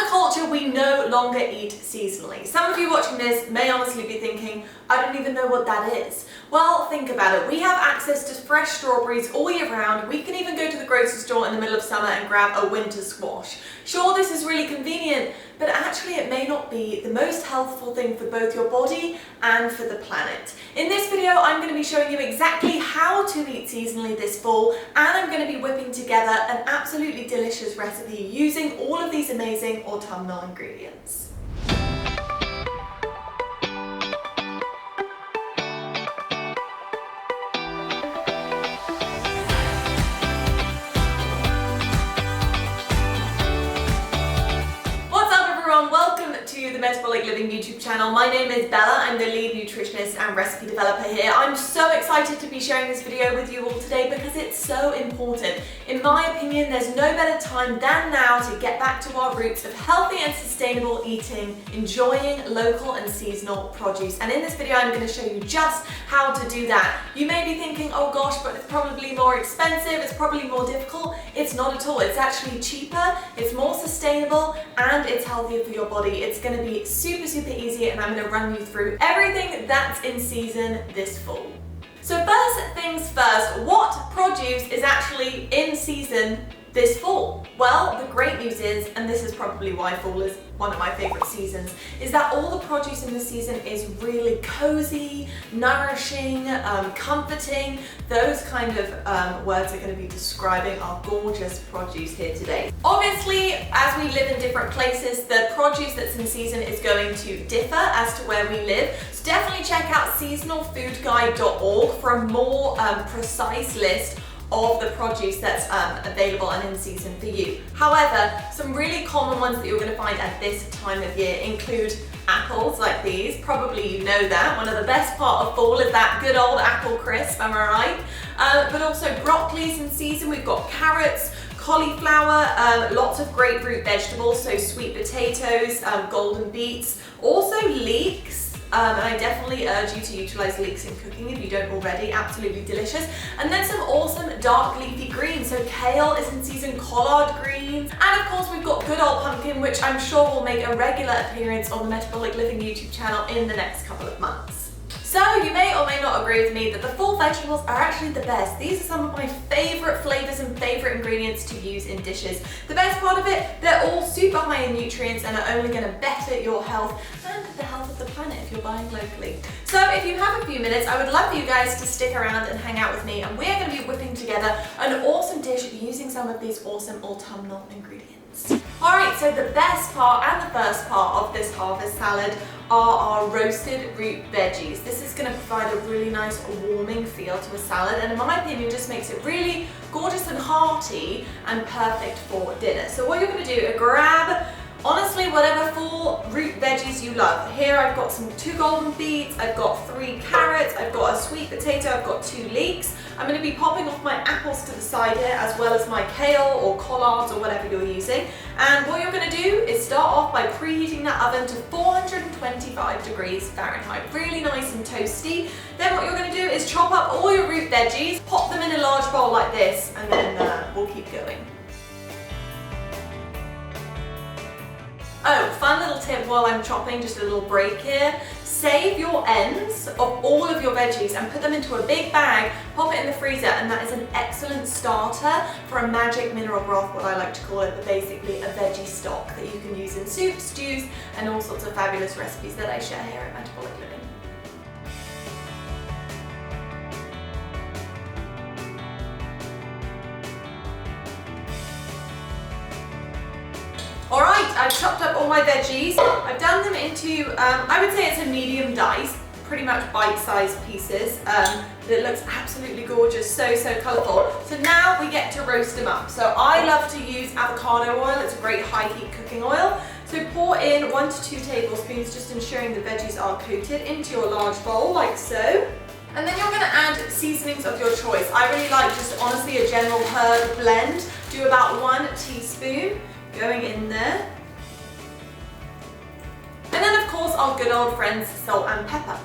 a culture, we no longer eat seasonally. Some of you watching this may honestly be thinking, I don't even know what that is. Well, think about it. We have access to fresh strawberries all year round. We can even go to the grocery store in the middle of summer and grab a winter squash. Sure, this is really convenient, but actually it may not be the most healthful thing for both your body and for the planet. In this video, I'm going to be showing you exactly how to eat seasonally this fall, and I'm going to be whipping together an absolutely delicious recipe using all of these amazing autumnal ingredients. The Metabolic Living YouTube channel. My name is Bella. I'm the lead nutritionist and recipe developer here. I'm so excited to be sharing this video with you all today because it's so important. In my opinion, there's no better time than now to get back to our roots of healthy and sustainable eating, enjoying local and seasonal produce. And in this video, I'm going to show you just how to do that. You may be thinking, oh gosh, but it's probably more expensive, it's probably more difficult. It's not at all. It's actually cheaper, it's more sustainable, and it's healthier for your body. It's going to be super easy, and I'm going to run you through everything that's in season this fall. So first things first, what produce is actually in season this fall? Well, the great news is, and this is probably why fall is one of my favorite seasons, is that all the produce in this season is really cozy, nourishing, comforting. Those kind of words are going to be describing our gorgeous produce here today. Obviously, as we live in different places, the produce that's in season is going to differ as to where we live. So definitely check out seasonalfoodguide.org for a more precise list of the produce that's available and in season for you. However, some really common ones that you're going to find at this time of year include apples like these. Probably you know that. One of the best part of fall is that good old apple crisp, am I right? But also broccoli's in season. We've got carrots, cauliflower, lots of great root vegetables, so sweet potatoes, golden beets, also leeks. And I definitely urge you to utilize leeks in cooking if you don't already. Absolutely delicious. And then some awesome dark leafy greens. So kale is in season, collard greens, and of course we've got good old pumpkin, which I'm sure will make a regular appearance on the Metabolic Living YouTube channel in the next couple of months. So you may or may not agree with me that the fall vegetables are actually the best. These are some of my favorite flavors and favorite ingredients to use in dishes. The best part of it, they're all super high in nutrients and are only going to better your health and the health of the planet if you're buying locally. So if you have a few minutes, I would love for you guys to stick around and hang out with me, and we're going to be whipping together an awesome dish using some of these awesome autumnal ingredients. Alright, so the best part and the first part of this harvest salad are our roasted root veggies. This is going to provide a really nice warming feel to a salad, and in my opinion just makes it really gorgeous and hearty and perfect for dinner. So what you're going to do is grab, honestly, whatever full root veggies you love. Here I've got some 2 golden beets, I've got 3 carrots, I've got a sweet potato, I've got 2 leeks. I'm going to be popping off my apples to the side here, as well as my kale or collards or whatever you're using. And what you're going to do is start off by preheating that oven to 425 degrees Fahrenheit. Really nice and toasty. Then what you're going to do is chop up all your root veggies, pop them in a large bowl like this, and then we'll keep going. Oh, fun little tip while I'm chopping, just a little break here. Save your ends of all of your veggies and put them into a big bag, pop it in the freezer, and that is an excellent starter for a magic mineral broth, what I like to call it, but basically a veggie stock that you can use in soups, stews, and all sorts of fabulous recipes that I share here at Metabolic Living. Alright, I've chopped up all my veggies. I've done them into, I would say it's a medium dice, pretty much bite-sized pieces. But it looks absolutely gorgeous, so colourful. So now we get to roast them up. So I love to use avocado oil. It's a great high heat cooking oil. So pour in 1 to 2 tablespoons, just ensuring the veggies are coated, into your large bowl like so. And then you're going to add seasonings of your choice. I really like just honestly a general herb blend. Do about 1 teaspoon. Going in there. And then of course our good old friends salt and pepper.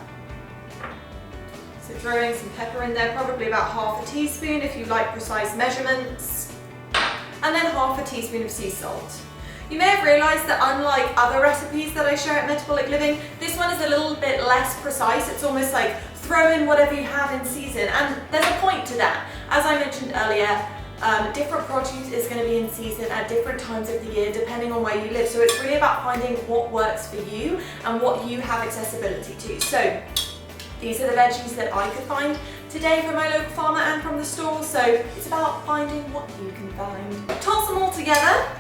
So throwing some pepper in there, probably about half a teaspoon if you like precise measurements. And then half a teaspoon of sea salt. You may have realised that unlike other recipes that I share at Metabolic Living, this one is a little bit less precise. It's almost like throw in whatever you have in season, and there's a point to that. As I mentioned earlier, different produce is going to be in season at different times of the year depending on where you live. So it's really about finding what works for you and what you have accessibility to. So these are the veggies that I could find today from my local farmer and from the store. So it's about finding what you can find. Toss them all together,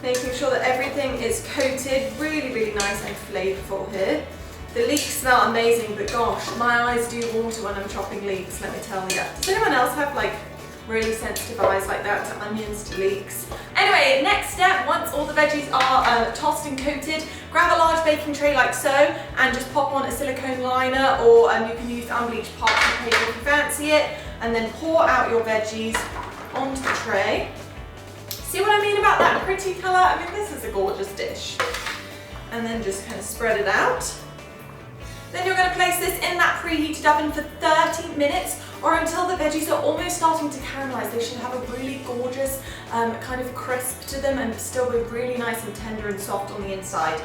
making sure that everything is coated, really, really nice and flavourful here. The leeks smell amazing, but gosh, my eyes do water when I'm chopping leeks, let me tell you. Does anyone else have like really sensitive eyes like that to onions, to leeks? Anyway, next step, once all the veggies are tossed and coated, grab a large baking tray like so and just pop on a silicone liner, or you can use unbleached parchment paper if you fancy it, and then pour out your veggies onto the tray. See what I mean about that pretty colour? I mean, this is a gorgeous dish. And then just kind of spread it out. Then you're going to place this in that preheated oven for 30 minutes or until the veggies are almost starting to caramelise. They should have a really gorgeous kind of crisp to them and still be really nice and tender and soft on the inside.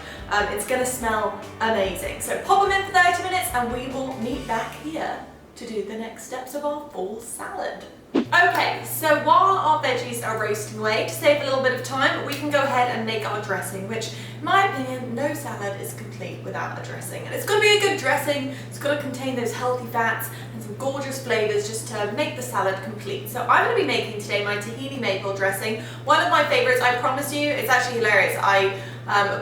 It's going to smell amazing. So pop them in for 30 minutes and we will meet back here to do the next steps of our fall salad. Okay, so while our veggies are roasting away, to save a little bit of time, we can go ahead and make our dressing, which, in my opinion, no salad is complete without a dressing. And it's got to be a good dressing, it's got to contain those healthy fats and some gorgeous flavours just to make the salad complete. So I'm going to be making today my tahini maple dressing, one of my favourites. I promise you, it's actually hilarious. I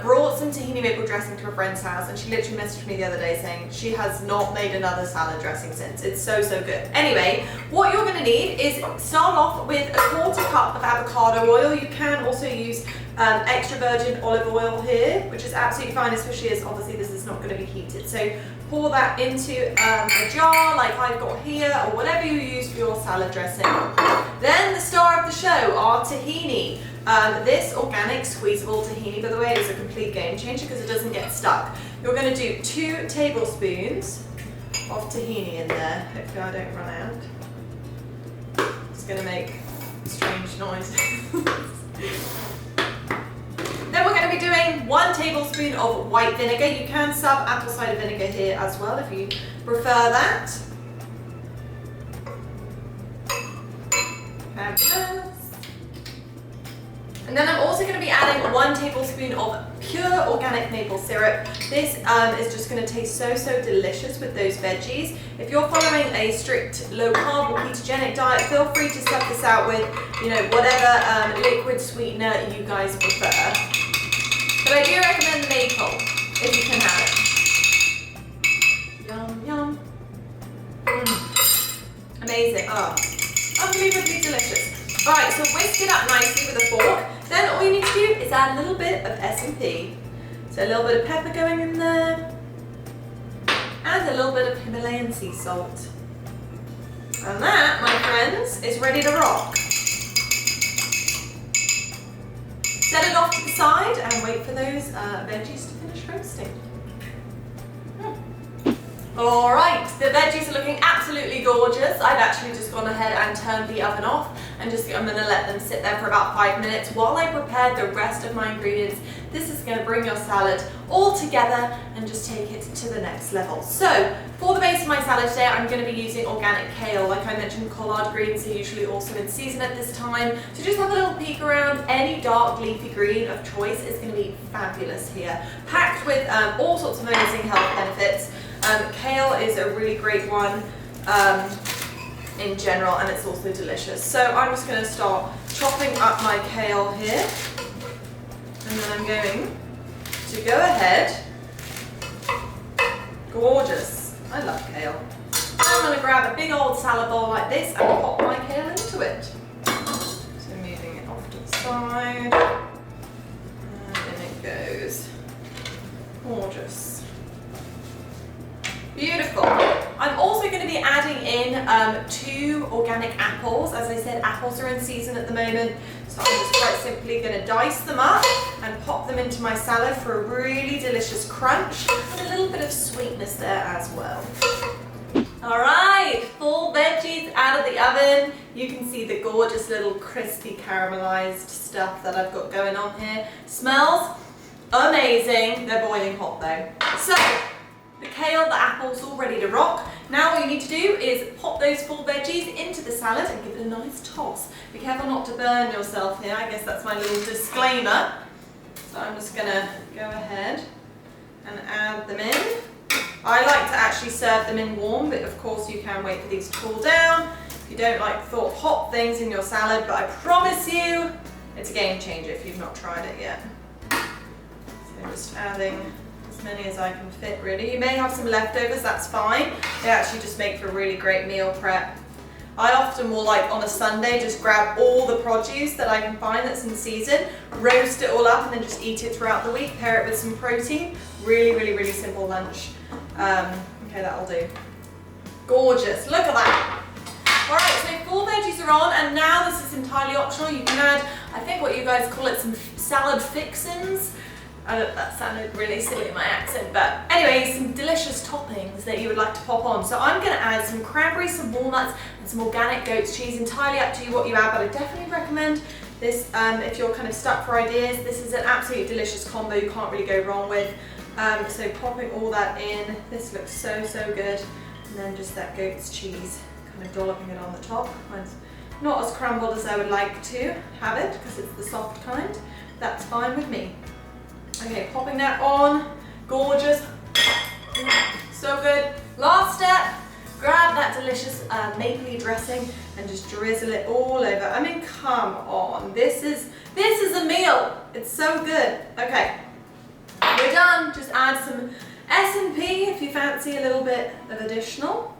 brought some tahini maple dressing to a friend's house and she literally messaged me the other day saying she has not made another salad dressing since. It's so, so good. Anyway, what you're going to need is start off with a 1/4 cup of avocado oil. You can also use extra virgin olive oil here, which is absolutely fine, especially as obviously this is not going to be heated. So pour that into a jar like I've got here, or whatever you use for your salad dressing. Then the star of the show, our tahini. This organic squeezable tahini, by the way, is a complete game changer because it doesn't get stuck. You're going to do 2 tablespoons of tahini in there. Hopefully I don't run out. It's going to make strange noises. Then we're going to be doing 1 tablespoon of white vinegar. You can sub apple cider vinegar here as well if you prefer that. Fabulous. And then I'm also going to be adding 1 tablespoon of pure organic maple syrup. This is just going to taste so, so delicious with those veggies. If you're following a strict low carb or ketogenic diet, feel free to sub this out with, you know, whatever liquid sweetener you guys prefer. But I do recommend the maple if you can have it. Yum, yum. Amazing. Oh, unbelievably delicious. Alright, so whisk it up nicely with a fork. Then all you need to do is add a little bit of S&P. So a little bit of pepper going in there, and a little bit of Himalayan sea salt. And that, my friends, is ready to rock. Set it off to the side and wait for those veggies to finish roasting. Alright, the veggies are looking absolutely gorgeous. I've actually just gone ahead and turned the oven off and I'm going to let them sit there for about 5 minutes while I prepare the rest of my ingredients. This is going to bring your salad all together and just take it to the next level. So, for the base of my salad today, I'm going to be using organic kale. Like I mentioned, collard greens are usually also in season at this time. So just have a little peek around. Any dark leafy green of choice is going to be fabulous here. Packed with all sorts of amazing health benefits. Kale is a really great one in general, and it's also delicious. So I'm just going to start chopping up my kale here, and then I'm going to go ahead. Gorgeous. I love kale. I'm going to grab a big old salad bowl like this and pop my kale into it. So moving it off to the side, and in it goes. Gorgeous. Beautiful. I'm also going to be adding in 2 organic apples. As I said, apples are in season at the moment, so I'm just quite simply going to dice them up and pop them into my salad for a really delicious crunch and a little bit of sweetness there as well. All right, full veggies out of the oven. You can see the gorgeous little crispy caramelized stuff that I've got going on here. Smells amazing. They're boiling hot though. So the kale, the apple's all ready to rock. Now what you need to do is pop those full veggies into the salad and give it a nice toss. Be careful not to burn yourself here. I guess that's my little disclaimer. So I'm just gonna go ahead and add them in. I like to actually serve them in warm, but of course you can wait for these to cool down. If you don't like hot things in your salad, but I promise you, it's a game changer if you've not tried it yet. So just adding as many as I can fit really. You may have some leftovers, that's fine. They actually just make for a really great meal prep. I often will, like on a Sunday, just grab all the produce that I can find that's in season, roast it all up and then just eat it throughout the week, pair it with some protein. Really, really, really simple lunch. Okay, that'll do. Gorgeous, look at that. All right, so full veggies are on, and now this is entirely optional. You can add, I think what you guys call it, some salad fixins. That sounded really silly in my accent, but anyway, some delicious toppings that you would like to pop on. So I'm gonna add some cranberries, some walnuts, and some organic goat's cheese. Entirely up to you what you add, but I definitely recommend this if you're kind of stuck for ideas. This is an absolutely delicious combo you can't really go wrong with. So popping all that in, this looks so, so good. And then just that goat's cheese, kind of dolloping it on the top. Mine's not as crumbled as I would like to have it, because it's the soft kind. That's fine with me. Okay, popping that on, gorgeous, so good. Last step, grab that delicious mapley dressing and just drizzle it all over. I mean, come on, this is a meal. It's so good. Okay, we're done. Just add some S&P if you fancy a little bit of additional.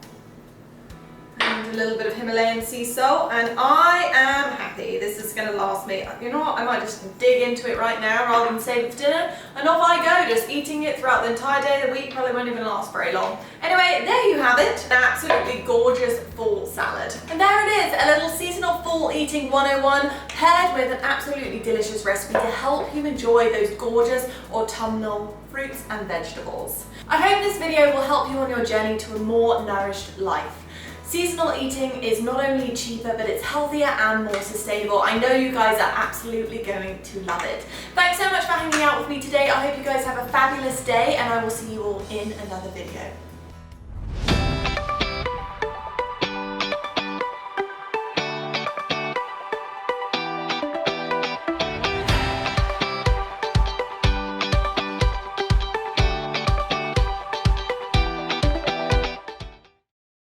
And a little bit of Himalayan sea salt, and I am happy. This is going to last me. You know what? I might just dig into it right now rather than save it for dinner. And off I go, just eating it throughout the entire day of the week. Probably won't even last very long. Anyway, there you have it. An absolutely gorgeous fall salad. And there it is, a little seasonal fall eating 101 paired with an absolutely delicious recipe to help you enjoy those gorgeous autumnal fruits and vegetables. I hope this video will help you on your journey to a more nourished life. Seasonal eating is not only cheaper, but it's healthier and more sustainable. I know you guys are absolutely going to love it. Thanks so much for hanging out with me today. I hope you guys have a fabulous day, and I will see you all in another video.